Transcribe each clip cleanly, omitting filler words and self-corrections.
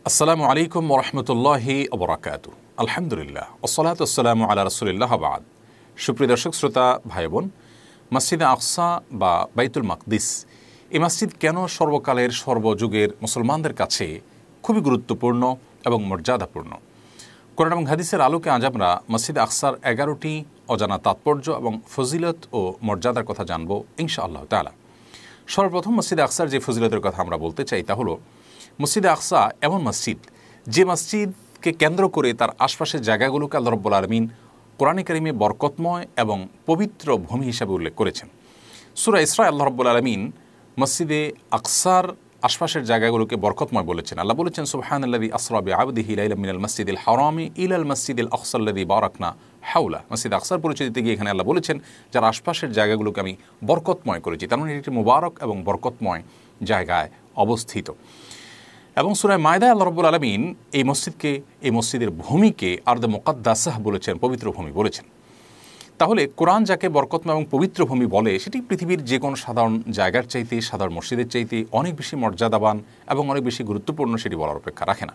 আসসালামু আলাইকুম ওরহমতুল্লাহি ওবরাকাতু। আলহামদুলিল্লাহ ওসসালাতু ওয়াসসালামু আলা রাসূলিল্লাহ বাদ। সুপ্রিয় দর্শক শ্রোতা ভাই বোন, মসজিদে আকসা বা বাইতুল মাকদিস এই মসজিদ কেন সর্বকালের সর্বযুগের মুসলমানদের কাছে খুবই গুরুত্বপূর্ণ এবং মর্যাদাপূর্ণ? কোরআন এবং হাদিসের আলোকে আজ আমরা মসজিদে আকসার 11টি অজানা তাৎপর্য এবং ফজিলত ও মর্যাদার কথা জানব ইনশাআল্লাহ তাআলা। সর্বপ্রথম মসজিদে আকসার যে ফজিলতের কথা আমরা বলতে চাই তা হলো, মসজিদে আকসা এমন মসজিদ যে মসজিদকে কেন্দ্র করে তার আশপাশের জায়গাগুলোকে আল্লাহ রাব্বুল আলামিন কোরআনে কারিমে বরকতময় এবং পবিত্র ভূমি হিসাবে উল্লেখ করেছেন। সূরা ইসরা আল্লাহ রাব্বুল আলামিন মসজিদে আকসার আশপাশের জায়গাগুলোকে বরকতময় বলেছেন। আল্লাহ বলেছেন, সুবহানাল্লাযী আসরা বিআবদিহি লাইলাম মিনাল মাসজিদিল হারামি ইলাল মাসজিদিল আকসাল্লাযী বারাকনা হাওলা। মসজিদ আকসার পরিচয় দিতে গিয়ে এখানে আল্লাহ বলেছেন, যার আশপাশের জায়গাগুলোকে আমি বরকতময় করেছি। তার মানে এটি একটি মুবারক এবং বরকতময় জায়গায় অবস্থিত। এবং সূরা মায়দায় আল্লাহ রাব্বুল আলামিন এই মসজিদকে, এই মসজিদের ভূমিকে আরদে মুকাদ্দাসাহ বলেছেন, পবিত্র ভূমি বলেছেন। তাহলে কোরআন যাকে বরকতময় এবং পবিত্র ভূমি বলে, সেটি পৃথিবীর যে কোনো সাধারণ জায়গার চাইতে, সাধারণ মসজিদের চাইতে অনেক বেশি মর্যাদাবান এবং অনেক বেশি গুরুত্বপূর্ণ, সেটি বলার অপেক্ষা রাখে না।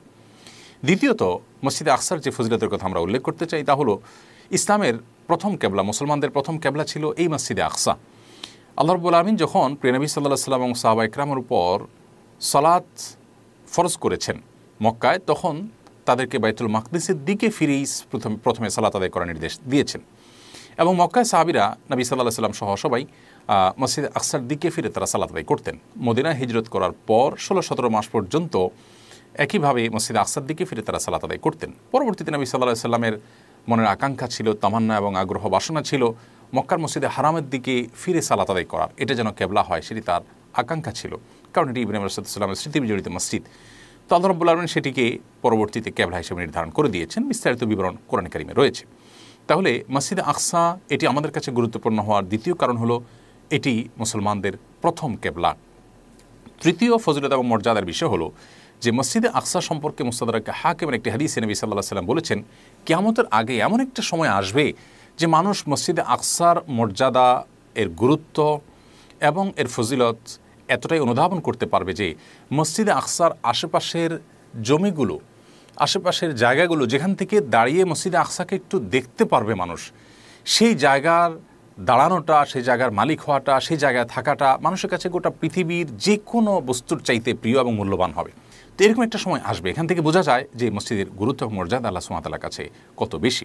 দ্বিতীয়ত, মসজিদে আকসার যে ফজিলতের কথা আমরা উল্লেখ করতে চাই তা হলো, ইসলামের প্রথম কেবলা, মুসলমানদের প্রথম কেবলা ছিল এই মসজিদে আকসা। আল্লাহ রাব্বুল আলামিন যখন প্রিয় নবী সাল্লাল্লাহু আলাইহি ওয়াসাল্লাম এবং সাহাবা ইকরামের উপর সালাত ফরজ করেছেন মক্কায়, তখন তাদেরকে বাইতুল মাকদিসের দিকে ফিরেই প্রথমে সালাত আদায় করার নির্দেশ দিয়েছেন। এবং মক্কায় সাহাবীরা নবী সাল্লাল্লাহু আলাইহি ওয়াসাল্লাম সহ সবাই মসজিদ আকসার দিকে ফিরে তারা সালাত আদায় করতেন। মদিনায় হিজরত করার পর 16-17 মাস পর্যন্ত একইভাবে মসজিদ আকসার দিকে ফিরে তারা সালাত আদায় করতেন। পরবর্তীতে নবী সাল্লাল্লাহু আলাইহি ওয়াসাল্লামের মনের আকাঙ্ক্ষা ছিল, তামান্না এবং আগ্রহ বাসনা ছিল মক্কার মসজিদে হারামের দিকে ফিরে সালাত আদায় করার। এটা যেন কেবলা হয়, সেটি তার আকাঙ্ক্ষা ছিল, কারণ এটি ইব্রাহিম আলাইহিস সালামের স্মৃতি বিজড়িত মসজিদ। তো আল্লাহ রাব্বুল আলামিন সেটিকে পরবর্তীতে কেবলা হিসেবে নির্ধারণ করে দিয়েছেন। বিস্তারিত বিবরণ কোরআন কারিমে রয়েছে। তাহলে মসজিদে আকসা এটি আমাদের কাছে গুরুত্বপূর্ণ হওয়ার দ্বিতীয় কারণ হলো, এটি মুসলমানদের প্রথম কেবলা। তৃতীয় ফজিলত এবং মর্যাদার বিষয় হলো যে মসজিদে আকসা সম্পর্কে মুস্তাদরাক হাকিমের একটি হাদিসে নবী সাল্লাল্লাহু আলাইহি ওয়াসাল্লাম বলেছেন, কিয়ামতের আগে এমন একটা সময় আসবে যে মানুষ মসজিদে আকসার মর্যাদা, এর গুরুত্ব এবং এর ফজিলত এতটাই অনুধাবন করতে পারবে যে মসজিদে আকসার আশেপাশের জমিগুলো, আশেপাশের জায়গাগুলো যেখান থেকে দাঁড়িয়ে মসজিদে আকসাকে একটু দেখতে পারবে মানুষ, সেই জায়গার দাঁড়ানোটা, সেই জায়গার মালিক হওয়াটা, সেই জায়গায় থাকাটা মানুষের কাছে গোটা পৃথিবীর যে কোনো বস্তুর চাইতে প্রিয় এবং মূল্যবান হবে। তো এরকম একটা সময় আসবে, এখান থেকে বোঝা যায় যে মসজিদের গুরুত্ব এবং মর্যাদা আল্লাহ সুবহানাহু ওয়া তাআলার কাছে কত বেশি।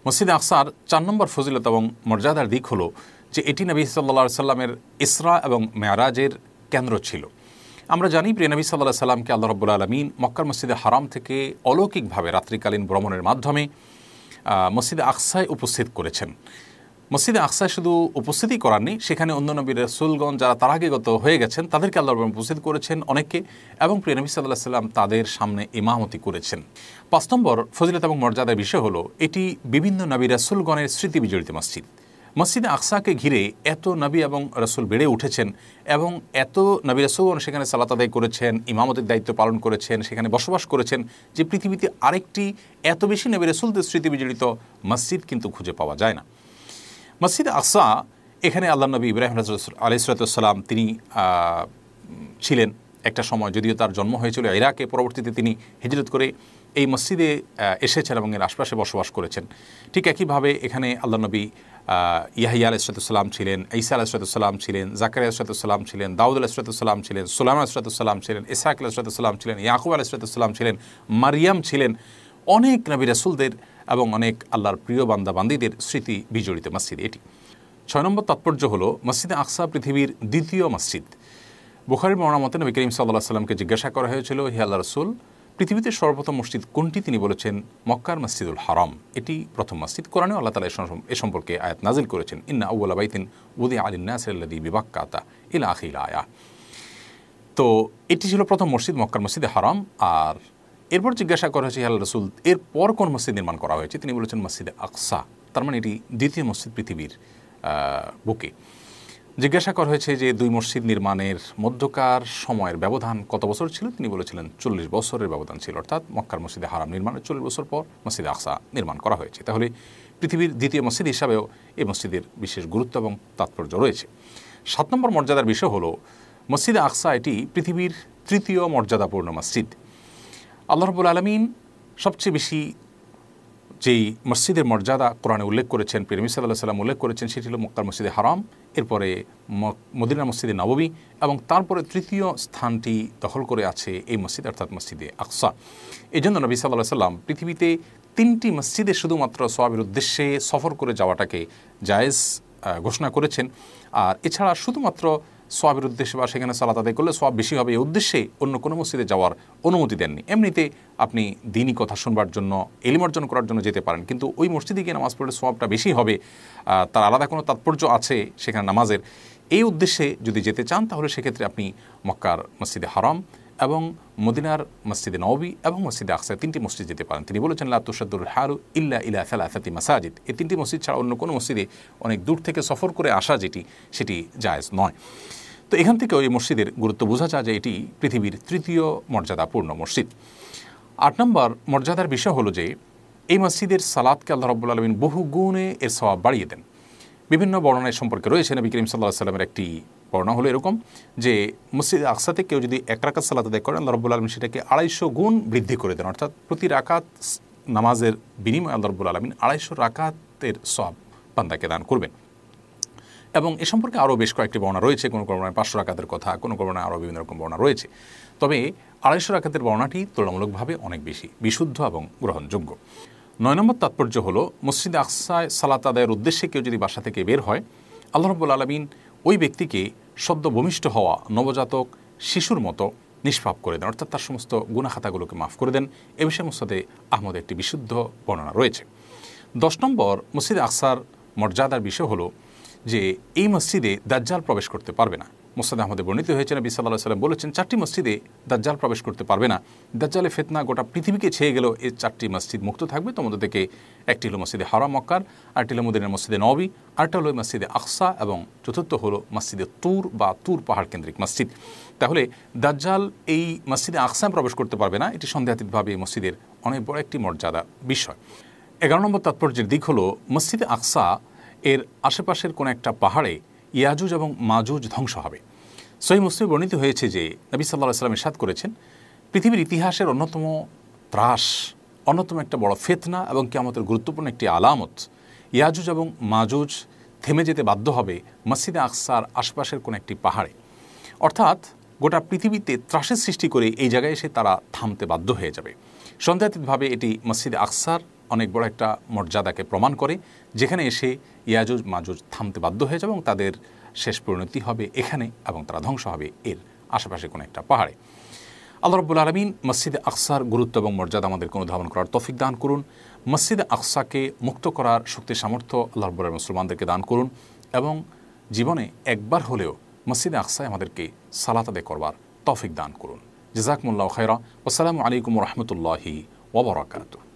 মসজিদে আকসার 4 নম্বর ফজিলত এবং মর্যাদার দিক হলো যে এটি নবী সাল্লাল্লাহু আলাইহি সাল্লামের ইসরা এবং মেরাজের কেন্দ্র ছিল। আমরা জানি প্রিয় নবী সাল্লাল্লাহু আলাইহি সাল্লামকে আল্লাহ রাব্বুল আলামিন মক্কার মসজিদে হারাম থেকে অলৌকিকভাবে রাত্রিকালীন ভ্রমণের মাধ্যমে মসজিদে আকসায় উপস্থিত করেছেন। মসজিদে আকসায় শুধু উপস্থিতি করার নেই, সেখানে অন্য নবী রাসূলগণ যারা তার আগে গত হয়ে গেছেন তাদেরকে আল্লাহ রাব্বুল উপস্থিত করেছেন অনেককে, এবং প্রিয় নবী সাল্লাল্লাহু আলাইহি সাল্লাম তাদের সামনে ইমামতি করেছেন। 5 নম্বর ফজিলত এবং মর্যাদার বিষয় হলো, এটি বিভিন্ন নবী রাসূলগণের স্মৃতি বিজড়িত মসজিদ। মসজিদে আকসাকে ঘিরে এত নবী এবং রাসূল বেড়ে উঠেছেন এবং এত নবী রাসূলগণ সেখানে সালাত আদায় করেছেন, ইমামতের দায়িত্ব পালন করেছেন, সেখানে বসবাস করেছেন, যে পৃথিবীতে আরেকটি এত বেশি নবী রাসূলদের স্মৃতি বিজড়িত মসজিদ কিন্তু খুঁজে পাওয়া যায় না। মসজিদে আকসা, এখানে আল্লাহ নবী ইব্রাহিম আলাইহিস সালাম তিনি ছিলেন একটা সময়, যদিও তার জন্ম হয়েছিল ইরাকে, পরবর্তীতে তিনি হিজরত করে এই মসজিদে এসেছেন এবং এর আশপাশে বসবাস করেছেন। ঠিক একইভাবে এখানে আল্লাহ নবী ইয়াহইয়া আলাইহিস সালাম ছিলেন, ঈসা আলাইহিস সালাম ছিলেন, জাকারিয়া আলাইহিস সালাম ছিলেন, দাউদ আলাইহিস সালাম ছিলেন, সুলাইমান আলাইহিস সালাম ছিলেন, ইসহাক আলাইহিস সালাম ছিলেন, ইয়াকুব আলাইহিস সালাম ছিলেন, মারিয়াম ছিলেন। অনেক নবী রাসূলদের এবং অনেক আল্লাহর প্রিয় বান্দা বান্দীদের স্মৃতি বিজড়িত মসজিদ এটি। 6 নম্বর তাৎপর্য হলো, মসজিদে আকসা পৃথিবীর দ্বিতীয় মসজিদ। বুখারীর বর্ণনা মতে নবী করিম সাল্লাল্লাহু আলাইহি ওয়াসাল্লামকে জিজ্ঞাসা করা হয়েছিল, হে আল্লাহর রাসূল, পৃথিবীতে সর্বপ্রথম মসজিদ কোনটি? তিনি বলেছেন, মক্কার মসজিদুল হারাম, এটি প্রথম মসজিদ। কোরআনেও আল্লাহ তাআলা এ সম্পর্কে আয়াত নাজিল করেছেন, ইন্না আউওয়ালা বাইতিন উযিআ লিন-নাসি আল্লাযী বিবাক্কাতা ইলা আখিল আয়া। তো এটি ছিল প্রথম মসজিদ, মক্কার মসজিদে হারাম। আর এরপর জিজ্ঞাসা করা হয়েছে, হে আল্লাহর রাসূল, এরপর কোন মসজিদ নির্মাণ করা হয়েছে? তিনি বলেছেন, মসজিদে আকসা। তার মানে এটি দ্বিতীয় মসজিদ পৃথিবীর বুকে। জিজ্ঞাসা করা হয়েছে যে 2 মসজিদ নির্মাণের মধ্যকার সময়ের ব্যবধান কত বছর ছিল? তিনি বলেছিলেন 40 বছরের ব্যবধান ছিল, অর্থাৎ মক্কার মসজিদে হারাম নির্মাণের 40 বছর পর মসজিদে আকসা নির্মাণ করা হয়েছে। তাহলে পৃথিবীর দ্বিতীয় মসজিদ হিসাবেও এই মসজিদের বিশেষ গুরুত্ব এবং তাৎপর্য রয়েছে। 7 নম্বর মর্যাদার বিষয় হলো, মসজিদে আকসা এটি পৃথিবীর তৃতীয় মর্যাদাপূর্ণ মসজিদ। আল্লাহ রাব্বুল আলামিন সবচেয়ে বেশি যেই মসজিদের মর্যাদা কোরআনে উল্লেখ করেছেন, প্রিয় নবী সাল্লাল্লাহু আলাইহি ওয়াসাল্লাম উল্লেখ করেছেন, সেটি হলো মক্কার মসজিদে হারাম, এরপরে মদিনার মসজিদে নববী, এবং তারপরে তৃতীয় স্থানটি দখল করে আছে এই মসজিদ, অর্থাৎ মসজিদে আকসা। এই জন্য নবী সাল্লাল্লাহু আলাইহি ওয়াসাল্লাম পৃথিবীতে 3টি মসজিদে শুধুমাত্র সওয়াবের উদ্দেশ্যে সফর করে যাওয়াটাকে জায়েজ ঘোষণা করেছেন। আর এছাড়া শুধুমাত্র সওয়াবের উদ্দেশ্যে বা সেখানে সালাত আদায় করলে সওয়াব বেশি হবে এই উদ্দেশ্যে অন্য কোনো মসজিদে যাওয়ার অনুমতি দেননি। এমনিতে আপনি দিনী কথা শুনবার জন্য, ইলম অর্জন করার জন্য যেতে পারেন, কিন্তু ওই মসজিদে গিয়ে নামাজ পড়লে সওয়াবটা বেশি হবে, তার আলাদা কোনো তাৎপর্য আছে সেখানে নামাজের, এই উদ্দেশ্যে যদি যেতে চান তাহলে সেক্ষেত্রে আপনি মক্কার মসজিদে হারাম এবং মদিনার মসজিদে নববী এবং মসজিদে আকসা 3টি মসজিদ যেতে পারেন। তিনি বলেছেন লা তুশাদ্দুল রিহালু ইল্লা ইলা সালাসাতি মাসাজিদ, এই 3টি মসজিদ ছাড়া অন্য কোনো মসজিদে অনেক দূর থেকে সফর করে আসা সেটি জায়েজ নয়। তো এখান থেকেও এই মসজিদের গুরুত্ব বোঝা যায় যে এটি পৃথিবীর 3য় মর্যাদাপূর্ণ মসজিদ। 8 নম্বর মর্যাদার বিষয় হলো যে এই মসজিদের সালাতকে আল্লাহ রাব্বুল আলামিন বহু গুণে এর সওয়াব বাড়িয়ে দেন। বিভিন্ন বর্ণনা সম্পর্কে রয়েছে। নবী করিম সাল্লাল্লাহু আলাইহি ওয়াসাল্লামের একটি বর্ণনা হলো এরকম যে মসজিদে আকসাতে কেউ যদি 1 রাকাত সালাত আদায় করেন, আল্লাহ রাব্বুল আলামিন সেটাকে 250 গুণ বৃদ্ধি করে দেন, অর্থাৎ প্রতি রাকাত নামাজের বিনিময়ে আল্লাহ রাব্বুল আলামিন 250 রাকাতের সওয়াব বান্দাকে দান করবেন। এবং এ সম্পর্কে আরও বেশ কয়েকটি বর্ণনা রয়েছে, কোনো বর্ণনায় 500 রাকাতের কথা, কোনো বর্ণনায় আরও বিভিন্ন রকম বর্ণনা রয়েছে। তবে 250 রাকাতের বর্ণনাটি তুলনামূলকভাবে অনেক বেশি বিশুদ্ধ এবং গ্রহণযোগ্য। 9 নম্বর তাৎপর্য হলো মসজিদে আকসায় সালাত আদায়ের উদ্দেশ্যে কেউ যদি বাসা থেকে বের হয়, আল্লাহ রাব্বুল আলামিন ওই ব্যক্তিকে সদ্য ভূমিষ্ঠ হওয়া নবজাতক শিশুর মতো নিষ্পাপ করে দেন, অর্থাৎ তার সমস্ত গুনাহ খাতাগুলোকে মাফ করে দেন। এ বিষয়ে মুসনাদে আহমদ একটি বিশুদ্ধ বর্ণনা রয়েছে। 10 নম্বর মসজিদে আকসার মর্যাদার বিষয় হলো যে এই মসজিদে দাজ্জাল প্রবেশ করতে পারবে না। মুসনাদে আহমদে বর্ণিত হয়েছে, নবী সাল্লাল্লাহু আলাইহি ওয়াসাল্লাম বলেছেন 4টি মসজিদে দাজ্জাল প্রবেশ করতে পারবে না। দাজ্জালের ফিতনা গোটা পৃথিবীকে ছেয়ে গেলেও এই 4টি মসজিদ মুক্ত থাকবে। তোর মধ্যে থেকে একটি হলো মসজিদে হারাম মক্কার, আরেকটি হলো মদিনার মসজিদে নববী, আরেকটা হলো মসজিদে আকসা, এবং চতুর্থ হলো মসজিদে তুর বা তুর পাহাড় কেন্দ্রিক মসজিদ। তাহলে দাজ্জাল এই মসজিদে আকসায় প্রবেশ করতে পারবে না, এটি সন্দেহাতীতভাবে এই মসজিদের অনেক বড় একটি মর্যাদার বিষয়। 11 নম্বর তাৎপর্যের দিক হলো মসজিদে আকসা এর আশেপাশের কোনো একটা পাহাড়ে ইয়াজুজ এবং মাজুজ ধ্বংস হবে। সহিহ মুসলিমে বর্ণিত হয়েছে যে নবী সাল্লাল্লাহু আলাইহি ওয়াসাল্লাম ইরশাদ করেছেন, পৃথিবীর ইতিহাসের অন্যতম ত্রাস, অন্যতম একটা বড় ফিতনা এবং কিয়ামতের গুরুত্বপূর্ণ একটি আলামত, ইয়াজুজ এবং মাজুজ থেমে যেতে বাধ্য হবে মসজিদে আকসার আশপাশের কোনো একটি পাহাড়ে। অর্থাৎ গোটা পৃথিবীতে ত্রাসের সৃষ্টি করে এই জায়গায় এসে তারা থামতে বাধ্য হয়ে যাবে। সন্দেহাতীতভাবে এটি মসজিদে আকসার অনেক বড় একটা মর্যাদাকে প্রমাণ করে, যেখানে এসে ইয়াজুজ মাজুজ থামতে বাধ্য হয়ে যাবে এবং তাদের শেষ পরিণতি হবে এখানে, এবং তারা ধ্বংস হবে এর আশেপাশে কোনো একটা পাহাড়ে। আল্লাহ রাব্বুল আলামিন মসজিদে আকসার গুরুত্ব এবং মর্যাদা আমাদেরকে অনুধাবন করার তৌফিক দান করুন। মসজিদে আকসাকে মুক্ত করার শক্তি সামর্থ্য আল্লাহ রাব্বুল আলামিন মুসলমানদেরকে দান করুন, এবং জীবনে একবার হলেও মসজিদে আকসায় আমাদেরকে সালাত আদায় করবার তৌফিক দান করুন। জাযাকুমুল্লাহু খায়রা। আসসালামু আলাইকুম ওয়া রাহমাতুল্লাহি ওয়া বারাকাতুহু।